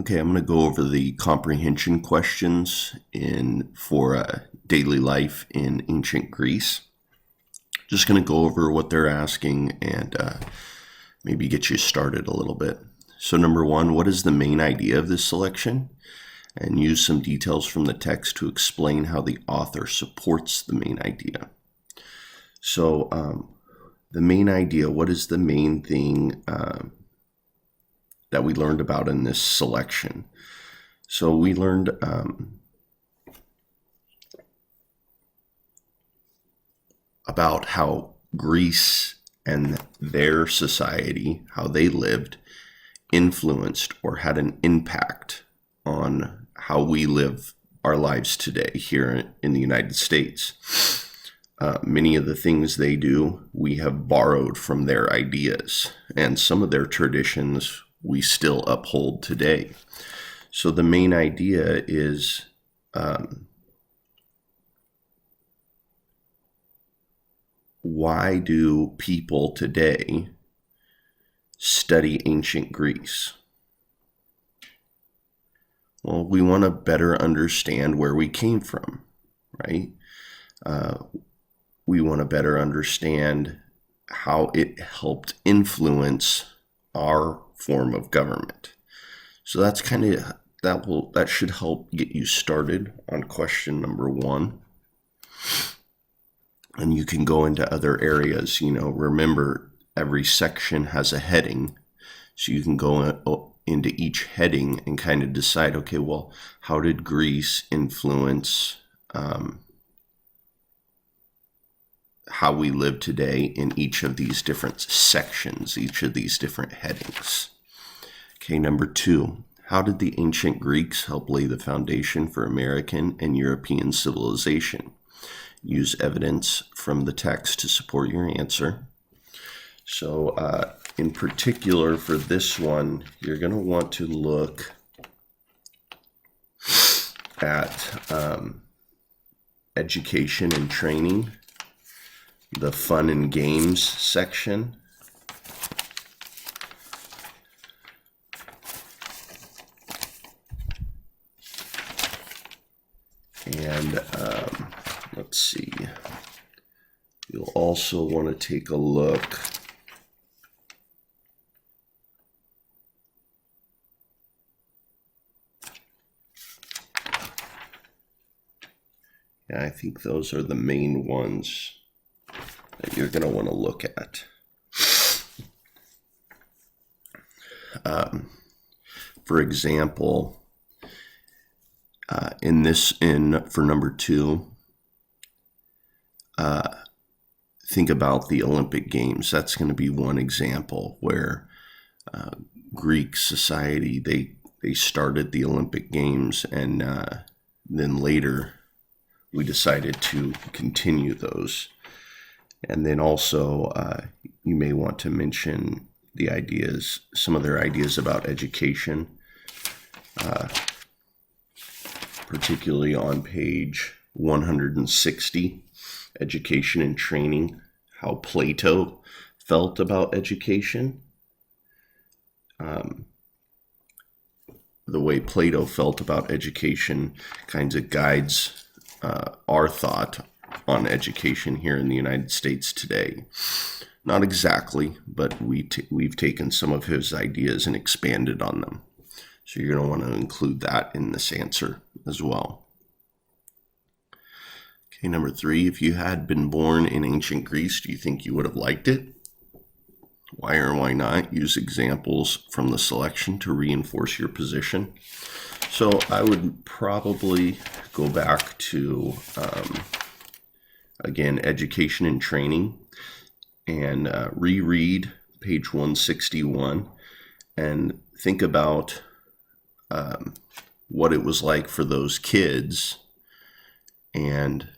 Okay, I'm going to go over the comprehension questions for daily life in ancient Greece. Just going to go over what they're asking and maybe get you started a little bit. So number one, what is the main idea of this selection? And use some details from the text to explain how the author supports the main idea. So the main idea, what is the main thing that we learned about in this selection? So we learned about how Greece and their society, how they lived, influenced or had an impact on how we live our lives today here in the United States. Many of the things they do, we have borrowed from their ideas, and some of their traditions we still uphold today. So the main idea is why do people today study ancient Greece? Well, we want to better understand where we came from, right? We want to better understand how it helped influence our form of government. So that's kind of that should help get you started on question number one. And you can go into other areas. Remember, every section has a heading, so you can go into each heading and kind of decide, okay, well, how did Greece influence how we live today in each of these different sections, each of these different headings? Okay, number two, how did the ancient Greeks help lay the foundation for American and European civilization? Use evidence from the text to support your answer. So in particular for this one, you're going to want to look at education and training, the fun and games section, and let's see, you'll also want to take a look I think those are the main ones that you're going to want to look at. For example, for number two, think about the Olympic Games. That's going to be one example where Greek society, they started the Olympic Games, and then later we decided to continue those. And then also you may want to mention some of their ideas about education, particularly on page 160, education and training, how Plato felt about education. The way Plato felt about education kinds of guides our thought on education here in the United States today. Not exactly, but we've taken some of his ideas and expanded on them. So you're going to want to include that in this answer as well. Okay, number three, if you had been born in ancient Greece, do you think you would have liked it? Why or why not? Use examples from the selection to reinforce your position. So I would probably go back to, again, education and training, and reread page 161 and think about what it was like for those kids, and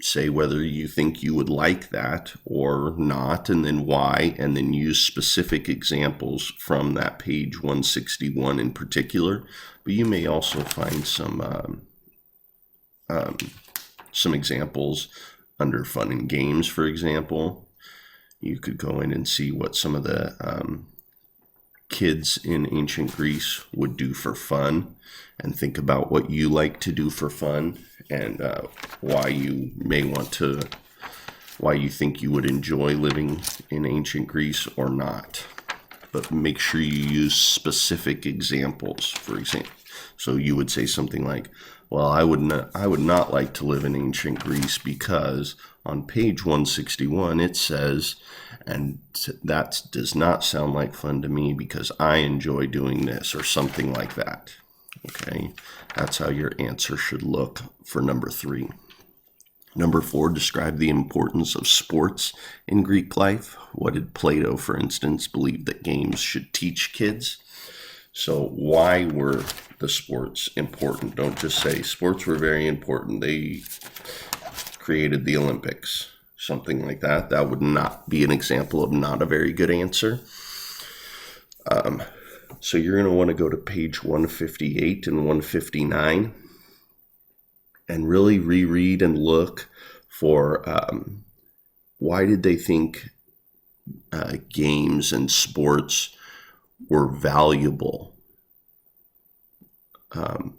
say whether you think you would like that or not, and then why, and then use specific examples from that page 161 in particular. But you may also find some examples under fun and games, for example. You could go in and see what some of the kids in ancient Greece would do for fun, and think about what you like to do for fun, and why you think you would enjoy living in ancient Greece or not. But make sure you use specific examples. For example, so you would say something like, well, I would not like to live in ancient Greece because on page 161 it says, and that does not sound like fun to me because I enjoy doing this, or something like that. Okay, that's how your answer should look for number 3. Number 4, describe the importance of sports in Greek life. What did Plato, for instance, believe that games should teach kids? So why were the sports important? Don't just say sports were very important. They created the Olympics, something like that. That would not be an example of not a very good answer. So you're going to want to go to page 158 and 159 and really reread and look for why did they think games and sports were valuable?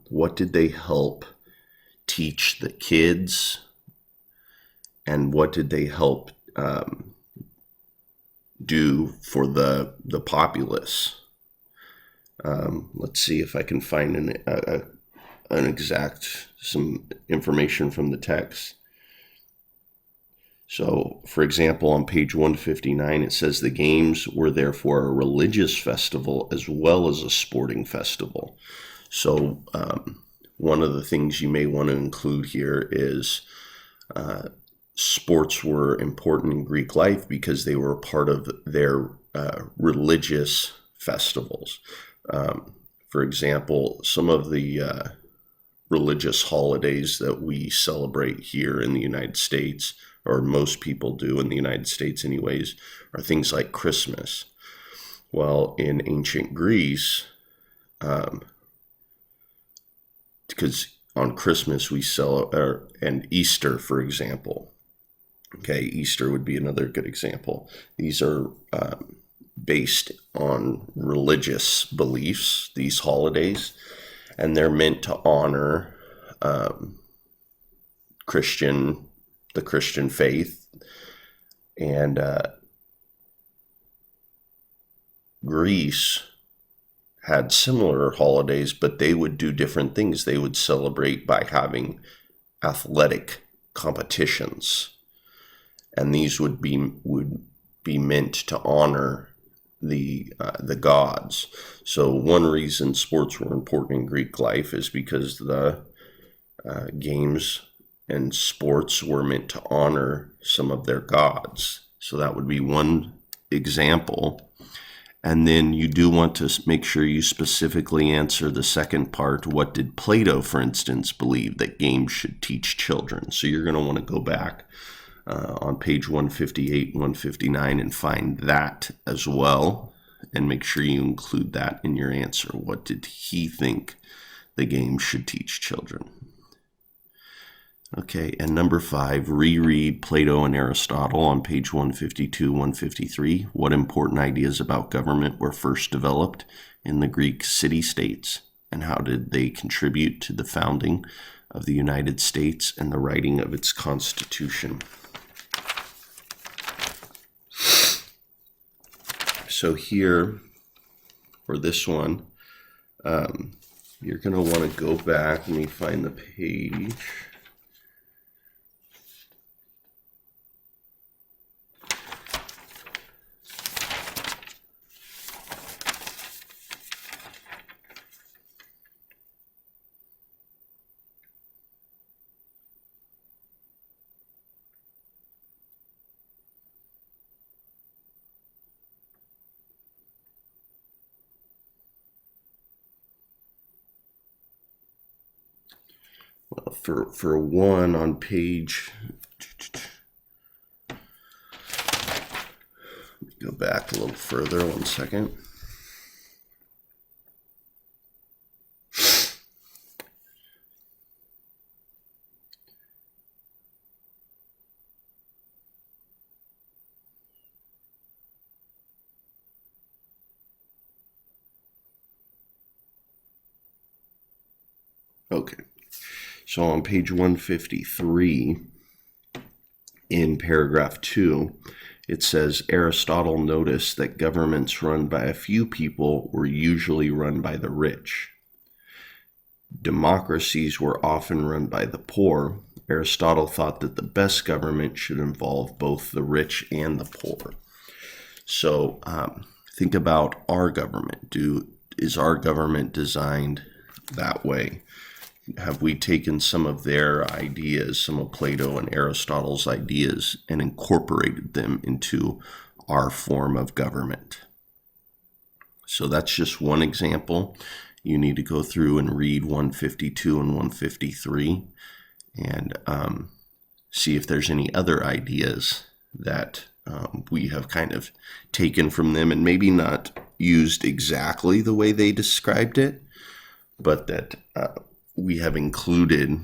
What did they help teach the kids? And what did they help do for the populace? Let's see if I can find some information from the text. So, for example, on page 159, it says the games were therefore a religious festival as well as a sporting festival. So, one of the things you may want to include here is sports were important in Greek life because they were part of their religious festivals. For example, some of the religious holidays that we celebrate here in the United States, or most people do in the United States anyways, are things like Christmas. Well, in ancient Greece, because on Christmas we celebrate, and Easter, for example. Okay, Easter would be another good example. These are based on religious beliefs, these holidays, and they're meant to honor the Christian faith. And Greece had similar holidays, but they would do different things. They would celebrate by having athletic competitions, and these would be meant to honor the gods. So one reason sports were important in Greek life is because the games and sports were meant to honor some of their gods. So that would be one example. And then you do want to make sure you specifically answer the second part. What did Plato, for instance, believe that games should teach children? So you're going to want to go back on page 158, 159 and find that as well, and make sure you include that in your answer. What did he think the game should teach children? Okay, and number 5, reread Plato and Aristotle on page 152, 153. What important ideas about government were first developed in the Greek city-states, and how did they contribute to the founding of the United States and the writing of its Constitution? So here, for this one, you're going to want to go back. Let me find the page. Well, for one on page, let me go back a little further, 1 second. Okay, so on page 153, in paragraph 2, it says Aristotle noticed that governments run by a few people were usually run by the rich. Democracies were often run by the poor. Aristotle thought that the best government should involve both the rich and the poor. So think about our government. Is our government designed that way? Have we taken some of their ideas, some of Plato and Aristotle's ideas, and incorporated them into our form of government? So that's just one example. You need to go through and read 152 and 153 and see if there's any other ideas that we have kind of taken from them and maybe not used exactly the way they described it, but that we have included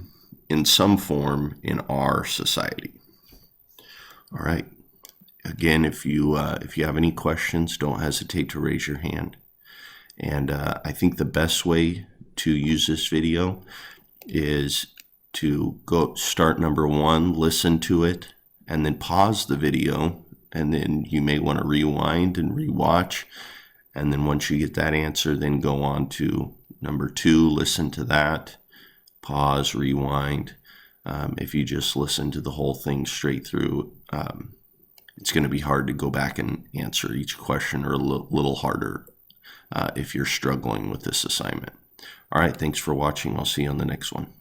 in some form in our society. All right. Again, if you have any questions, don't hesitate to raise your hand. And I think the best way to use this video is to go start number 1, listen to it, and then pause the video, and then you may want to rewind and rewatch. And then once you get that answer, then go on to number 2, listen to that, pause, rewind. If you just listen to the whole thing straight through, it's going to be hard to go back and answer each question, or a little harder if you're struggling with this assignment. All right, thanks for watching. I'll see you on the next one.